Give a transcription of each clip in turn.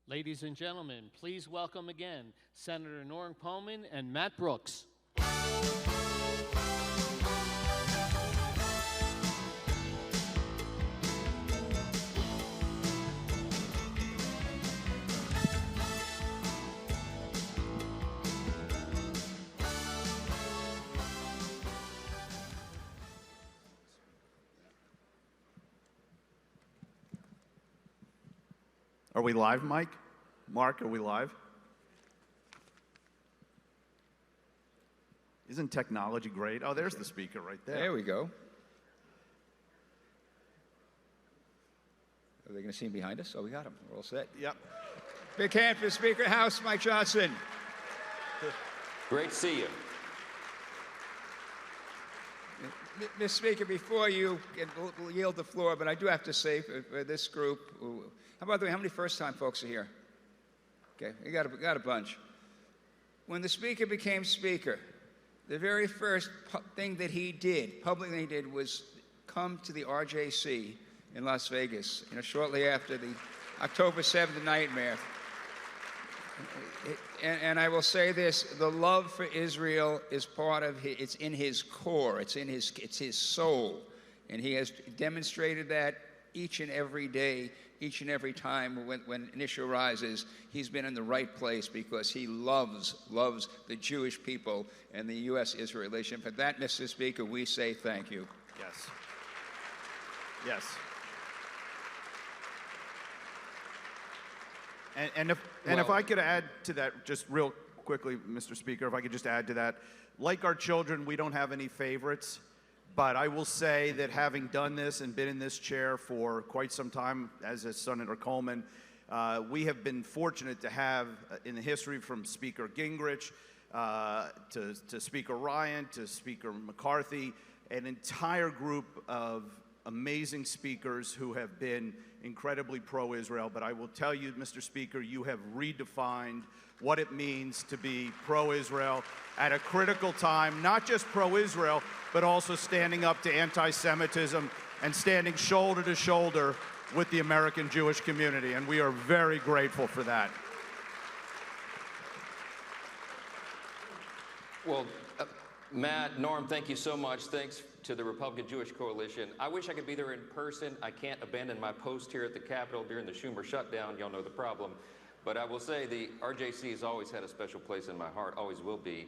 Ladies and gentlemen, please welcome again Senator Norm Coleman and Matt Brooks. Are we live, Mike? Mark, are we live? Isn't technology great? Oh, there's the speaker right there. There we go. Are they going to see him behind us? Oh, we got him. We're all set. Yep. Big hand for Speaker of the House, Mike Johnson. Great to see you. Mr. Speaker, before you yield the floor, but I do have to say for this group, how many first-time folks are here? Okay, we got a bunch. When the Speaker became Speaker, the very first thing that he did, publicly did, was come to the RJC in Las Vegas, shortly after the October 7th nightmare. And I will say this: the love for Israel is part of it's in his core, it's his soul, and he has demonstrated that each and every day, each and every time when an issue arises. He's been in the right place because he loves the Jewish people and the U.S.-Israel relationship. For that, Mr. Speaker, we say thank you. Yes. Yes. And if I could add to that just real quickly, Mr. Speaker, if I could just add to that, like our children, we don't have any favorites, but I will say that having done this and been in this chair for quite some time, as has Senator Coleman, we have been fortunate to have in the history from Speaker Gingrich to Speaker Ryan to Speaker McCarthy, an entire group of amazing speakers who have been incredibly pro-Israel. But I will tell you, Mr. Speaker, you have redefined what it means to be pro-Israel at a critical time, not just pro-Israel, but also standing up to anti-Semitism and standing shoulder to shoulder with the American Jewish community. And we are very grateful for that. Well, Matt, Norm, thank you so much. Thanks to the Republican Jewish Coalition. I wish I could be there in person. I can't abandon my post here at the Capitol during the Schumer shutdown. Y'all know the problem. But I will say the RJC has always had a special place in my heart, always will be.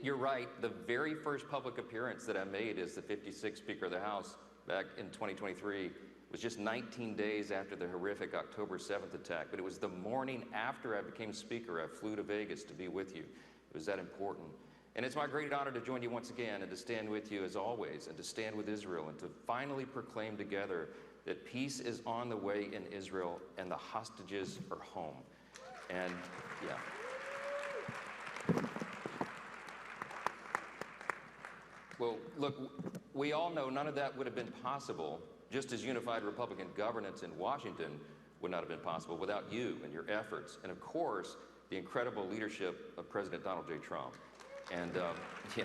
You're right. The very first public appearance that I made as the 56th Speaker of the House back in 2023 was just 19 days after the horrific October 7th attack. But it was the morning after I became Speaker. I flew to Vegas to be with you. It was that important. And it's my great honor to join you once again and to stand with you as always and to stand with Israel and to finally proclaim together that peace is on the way in Israel and the hostages are home. And yeah. Well, look, we all know none of that would have been possible, just as unified Republican governance in Washington would not have been possible without you and your efforts. And of course, the incredible leadership of President Donald J. Trump. And yeah.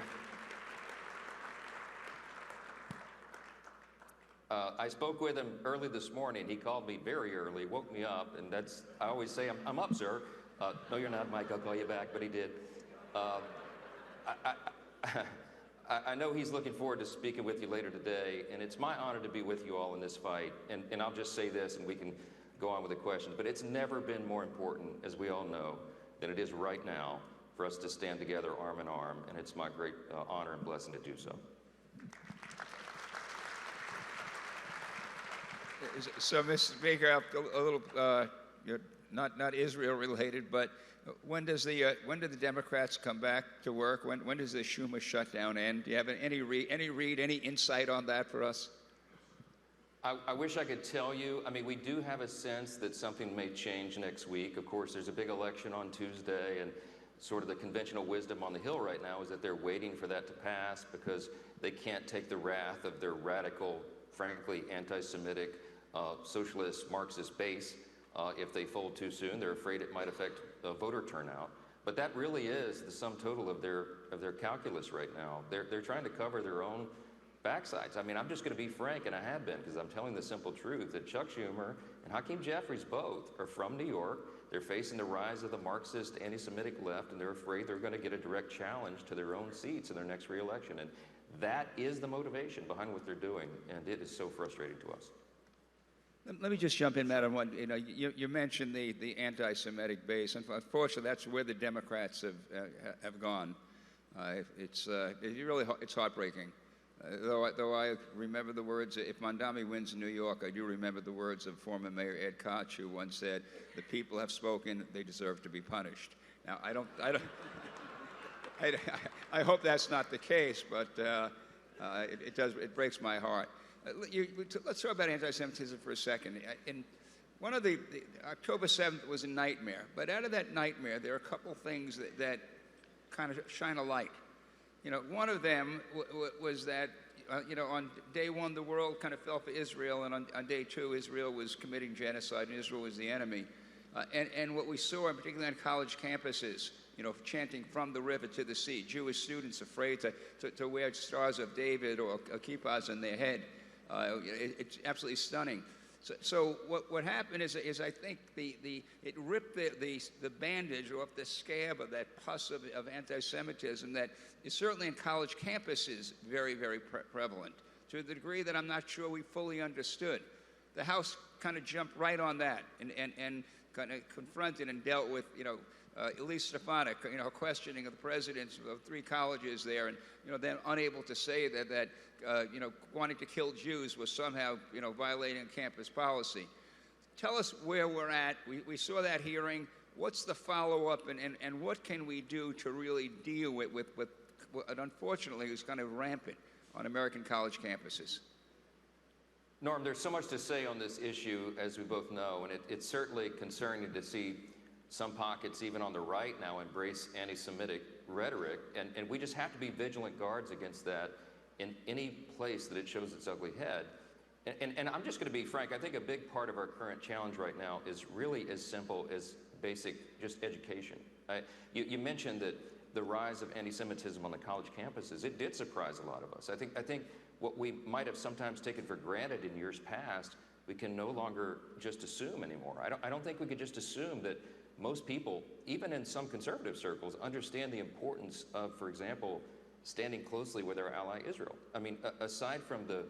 I spoke with him early this morning. He called me very early, woke me up, and I always say, I'm up, sir. No, you're not, Mike, I'll call you back, but he did. I know he's looking forward to speaking with you later today, and it's my honor to be with you all in this fight. And I'll just say this, and we can go on with the questions, but it's never been more important, as we all know, than it is right now for us to stand together arm in arm, and it's my great honor and blessing to do so. So, Mr. Speaker, a little not Israel related, but when do the Democrats come back to work? When does the Schumer shutdown end? Do you have any insight on that for us? I wish I could tell you. I mean, we do have a sense that something may change next week. Of course, there's a big election on Tuesday, and sort of the conventional wisdom on the Hill right now is that they're waiting for that to pass because they can't take the wrath of their radical, frankly, anti-Semitic, socialist, Marxist base. If they fold too soon, they're afraid it might affect voter turnout. But that really is the sum total of their calculus right now. They're trying to cover their own backsides. I mean, I'm just going to be frank, and I have been, because I'm telling the simple truth that Chuck Schumer and Hakeem Jeffries both are from New York. They're facing the rise of the Marxist anti-Semitic left, and they're afraid they're going to get a direct challenge to their own seats in their next re-election. And that is the motivation behind what they're doing, and it is so frustrating to us. Let me just jump in, Madam. You mentioned the anti-Semitic base, and unfortunately, that's where the Democrats have gone. It's heartbreaking. Though I remember the words, if Mondami wins in New York, I do remember the words of former Mayor Ed Koch, who once said, "The people have spoken; they deserve to be punished." Now, I hope that's not the case, but it breaks my heart. Let's talk about anti-Semitism for a second. October 7th was a nightmare, but out of that nightmare, there are a couple things that kind of shine a light. One of them was that, on day one, the world kind of fell for Israel, and on day two, Israel was committing genocide, and Israel was the enemy. And what we saw, particularly on college campuses, chanting "from the river to the sea," Jewish students afraid to wear Stars of David or kippahs on their head. It's absolutely stunning. So what happened is I think it ripped the bandage off the scab of that pus of anti-Semitism that is certainly in college campuses very, very prevalent, to the degree that I'm not sure we fully understood. The House kind of jumped right on that and kind of confronted and dealt with, Elise Stefanik, questioning of the presidents of 3 colleges there, and then unable to say that wanting to kill Jews was somehow violating campus policy. Tell us where we're at. We saw that hearing. What's the follow-up, and what can we do to really deal with what unfortunately is kind of rampant on American college campuses? Norm, there's so much to say on this issue, as we both know, and it's certainly concerning to see some pockets, even on the right now, embrace anti-Semitic rhetoric, and we just have to be vigilant guards against that in any place that it shows its ugly head. And I'm just going to be frank. I think a big part of our current challenge right now is really as simple as basic just education. You mentioned that the rise of anti-Semitism on the college campuses, it did surprise a lot of us. I think what we might have sometimes taken for granted in years past, we can no longer just assume anymore. I don't think we could just assume that most people, even in some conservative circles, understand the importance of, for example, standing closely with our ally Israel. I mean, aside from the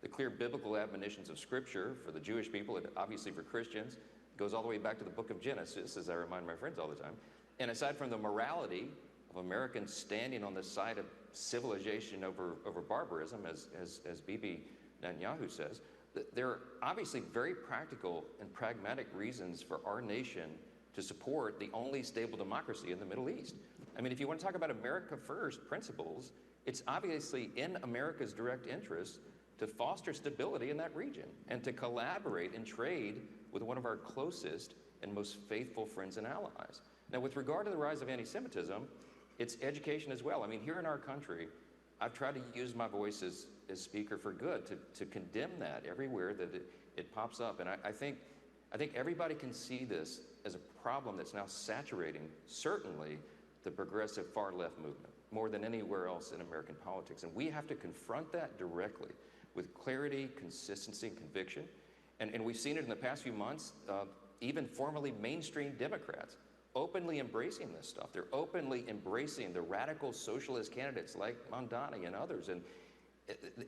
clear biblical admonitions of Scripture for the Jewish people, and obviously for Christians, goes all the way back to the book of Genesis, as I remind my friends all the time. And aside from the morality of Americans standing on the side of civilization over barbarism, as Bibi Netanyahu says, there are obviously very practical and pragmatic reasons for our nation to support the only stable democracy in the Middle East. I mean, if you want to talk about America First principles, it's obviously in America's direct interest to foster stability in that region and to collaborate and trade with one of our closest and most faithful friends and allies. Now, with regard to the rise of anti-Semitism, it's education as well. I mean, here in our country, I've tried to use my voice as speaker for good to condemn that everywhere that it pops up. And I think everybody can see this as a problem that's now saturating, certainly, the progressive far-left movement, more than anywhere else in American politics. And we have to confront that directly with clarity, consistency, and conviction. And we've seen it in the past few months, even formerly mainstream Democrats openly embracing this stuff. They're openly embracing the radical socialist candidates like Mondani and others. And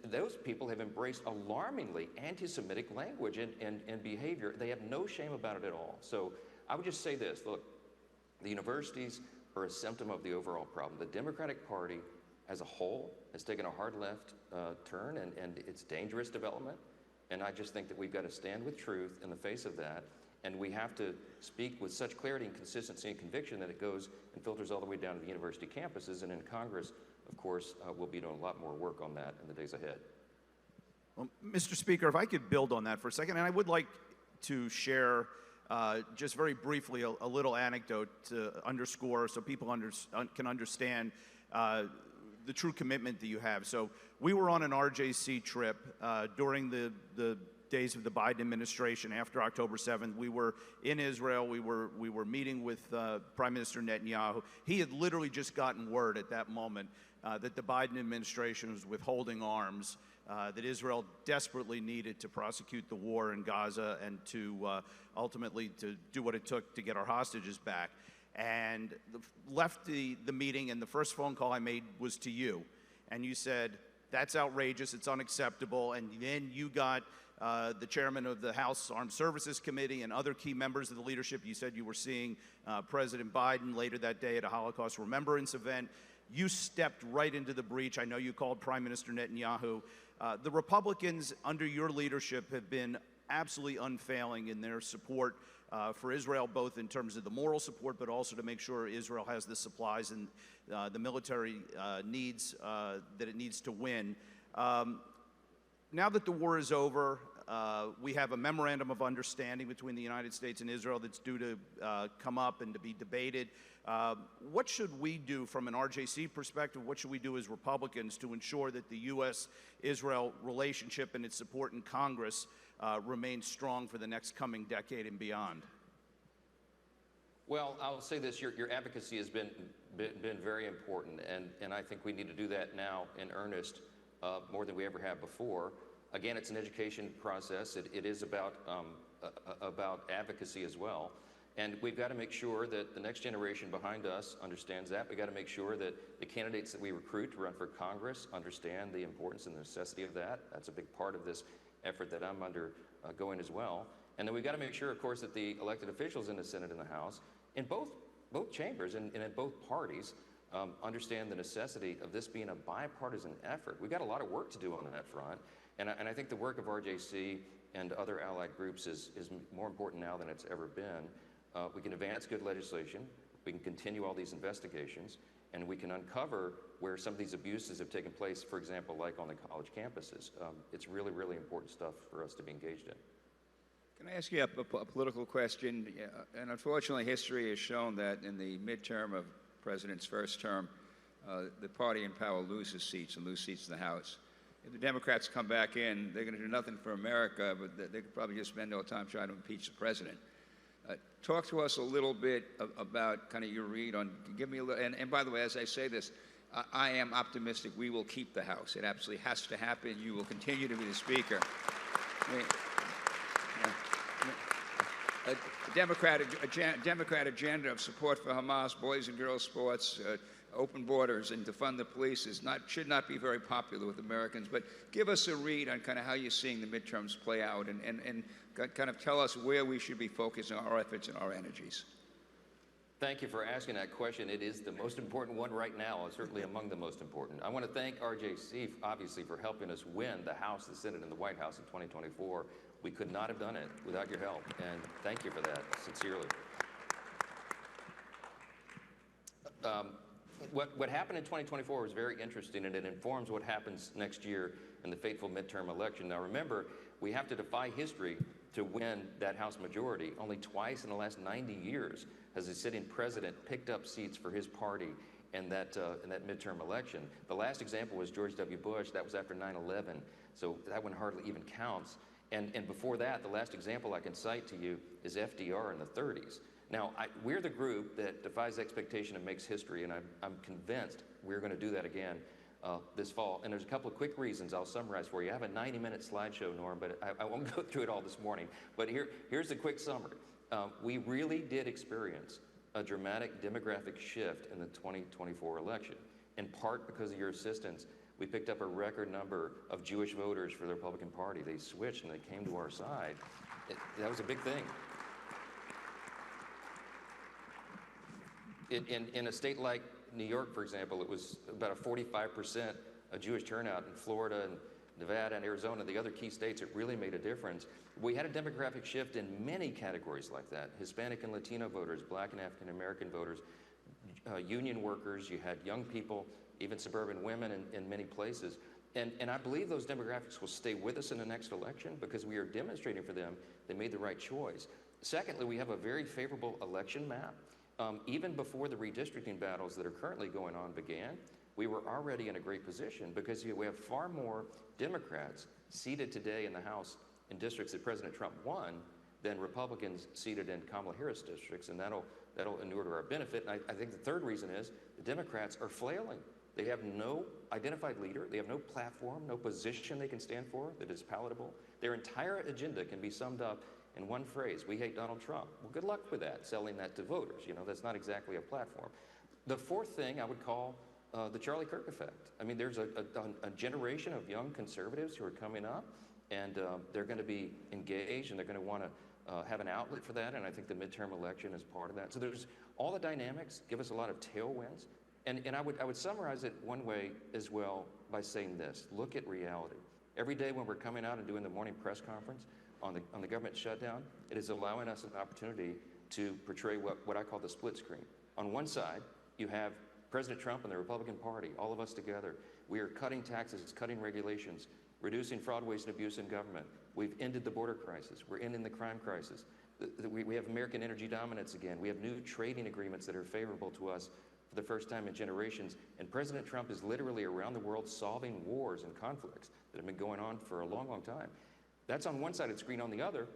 those people have embraced alarmingly anti-Semitic language and behavior. They have no shame about it at all. So I would just say this, look, the universities are a symptom of the overall problem. The Democratic Party as a whole has taken a hard left turn, and it's dangerous development. And I just think that we've got to stand with truth in the face of that. And we have to speak with such clarity and consistency and conviction that it goes and filters all the way down to the university campuses. And in Congress, of course, we'll be doing a lot more work on that in the days ahead. Well, Mr. Speaker, if I could build on that for a second, and I would like to share just very briefly a little anecdote to underscore so people can understand the true commitment that you have. So we were on an RJC trip during the days of the Biden administration after October 7th. We were in Israel. We were meeting with Prime Minister Netanyahu. He had literally just gotten word at that moment that the Biden administration was withholding arms that Israel desperately needed to prosecute the war in Gaza and to ultimately to do what it took to get our hostages back. And left the meeting, and the first phone call I made was to you. And you said, that's outrageous, it's unacceptable. And then you got the chairman of the House Armed Services Committee and other key members of the leadership. You said you were seeing President Biden later that day at a Holocaust Remembrance event. You stepped right into the breach. I know you called Prime Minister Netanyahu. The Republicans under your leadership have been absolutely unfailing in their support for Israel, both in terms of the moral support, but also to make sure Israel has the supplies and the military needs that it needs to win. Now that the war is over, we have a memorandum of understanding between the United States and Israel that's due to come up and to be debated. What should we do from an RJC perspective? What should we do as Republicans to ensure that the U.S.-Israel relationship and its support in Congress remains strong for the next coming decade and beyond? Well, I'll say this, your advocacy has been very important, and I think we need to do that now in earnest more than we ever have before. Again, it's an education process. It is about advocacy as well. And we've got to make sure that the next generation behind us understands that. We've got to make sure that the candidates that we recruit to run for Congress understand the importance and the necessity of that. That's a big part of this effort that I'm undergoing as well. And then we've got to make sure, of course, that the elected officials in the Senate and the House, in both chambers and in both parties, understand the necessity of this being a bipartisan effort. We've got a lot of work to do on that front. And I think the work of RJC and other allied groups is more important now than it's ever been. We can advance good legislation, we can continue all these investigations, and we can uncover where some of these abuses have taken place, for example, like on the college campuses. It's really, really important stuff for us to be engaged in. Can I ask you a political question? And unfortunately, history has shown that in the midterm of President's first term, the party in power loses seats and lose seats in the House. If the Democrats come back in, they're going to do nothing for America, but they could probably just spend all the time trying to impeach the president. Talk to us a little bit about kind of your read on, give me a little, and by the way, as I say this, I am optimistic we will keep the House. It absolutely has to happen. You will continue to be the Speaker. A Democrat agenda of support for Hamas, boys and girls sports, open borders, and defund the police should not be very popular with Americans. But give us a read on kind of how you're seeing the midterms play out, and kind of tell us where we should be focusing our efforts and our energies. Thank you for asking that question. It is the most important one right now, certainly among the most important. I want to thank RJC, obviously, for helping us win the House, the Senate, and the White House in 2024. We could not have done it without your help, and thank you for that, sincerely. What happened in 2024 was very interesting, and it informs what happens next year in the fateful midterm election. Now remember, we have to defy history to win that House majority. Only twice in the last 90 years has the sitting president picked up seats for his party in that midterm election. The last example was George W. Bush. That was after 9/11, so that one hardly even counts. And before that, the last example I can cite to you is FDR in the 30s. Now, we're the group that defies expectation and makes history, and I'm convinced we're going to do that again this fall. And there's a couple of quick reasons I'll summarize for you. I have a 90-minute slideshow, Norm, but I won't go through it all this morning. But here's the quick summary. We really did experience a dramatic demographic shift in the 2024 election, in part because of your assistance. We picked up a record number of Jewish voters for the Republican Party. They switched and they came to our side. That was a big thing. In a state like New York, for example, it was about a 45% Jewish turnout. In Florida and Nevada and Arizona, the other key states, it really made a difference. We had a demographic shift in many categories like that. Hispanic and Latino voters, Black and African American voters, union workers, you had young people, even suburban women in many places. And I believe those demographics will stay with us in the next election because we are demonstrating for them they made the right choice. Secondly, we have a very favorable election map. Even before the redistricting battles that are currently going on began, we were already in a great position because we have far more Democrats seated today in the House in districts that President Trump won than Republicans seated in Kamala Harris districts, and that'll inure to our benefit. And I think the third reason is the Democrats are flailing. They have no identified leader. They have no platform, no position they can stand for that is palatable. Their entire agenda can be summed up in one phrase: we hate Donald Trump. Well, good luck with that, selling that to voters. You know, that's not exactly a platform. The fourth thing I would call the Charlie Kirk effect. I mean, there's a generation of young conservatives who are coming up, and they're going to be engaged, and they're going to want to have an outlet for that, and I think the midterm election is part of that. So there's all the dynamics give us a lot of tailwinds, and I would summarize it one way as well by saying this: look at reality. Every day when we're coming out and doing the morning press conference on the government shutdown, it is allowing us an opportunity to portray what I call the split screen. On one side, you have President Trump and the Republican Party, all of us together. We are cutting taxes, cutting regulations, reducing fraud, waste, and abuse in government. We've ended the border crisis. We're ending the crime crisis. We have American energy dominance again. We have new trading agreements that are favorable to us for the first time in generations. And President Trump is literally around the world solving wars and conflicts that have been going on for a long, long time. That's on one side of the screen. On the other,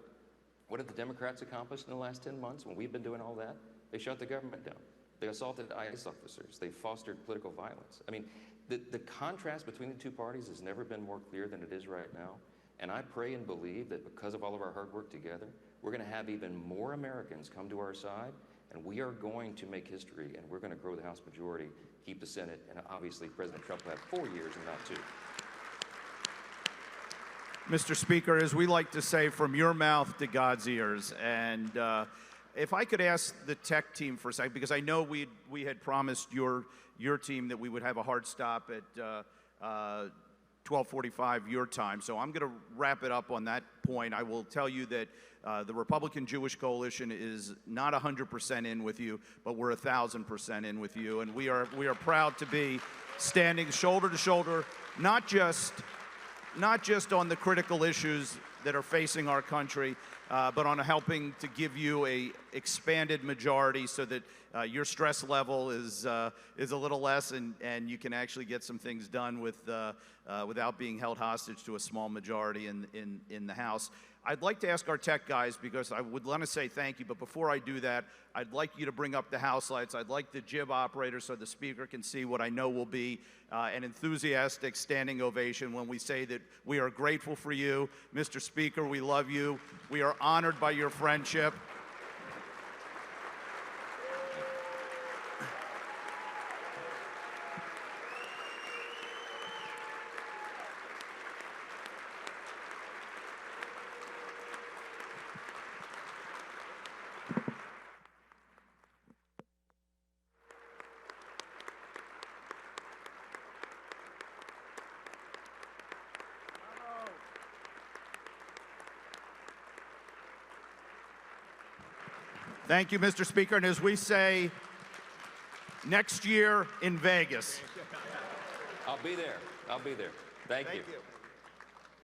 what have the Democrats accomplished in the last 10 months when we've been doing all that? They shut the government down. They assaulted ICE officers. They fostered political violence. I mean, the contrast between the two parties has never been more clear than it is right now. And I pray and believe that because of all of our hard work together, we're going to have even more Americans come to our side, and we are going to make history, and we're going to grow the House majority, keep the Senate, and obviously President Trump will have 4 years and not 2. Mr. Speaker, as we like to say, from your mouth to God's ears. And if I could ask the tech team for a second, because I know we had promised your team that we would have a hard stop at 12:45 your time. So I'm going to wrap it up on that point. I will tell you that the Republican Jewish Coalition is not 100% in with you, but we're 1,000% in with you. And we are proud to be standing shoulder to shoulder, not just on the critical issues that are facing our country, but on helping to give you a expanded majority so that your stress level is a little less, and you can actually get some things done without being held hostage to a small majority in the House. I'd like to ask our tech guys, because I would want to say thank you, but before I do that, I'd like you to bring up the House lights. I'd like the jib operator so the Speaker can see what I know will be an enthusiastic standing ovation when we say that we are grateful for you. Mr. Speaker, we love you. We are honored by your friendship. Thank you, Mr. Speaker. And as we say, next year in Vegas. I'll be there. I'll be there. Thank you. Thank you.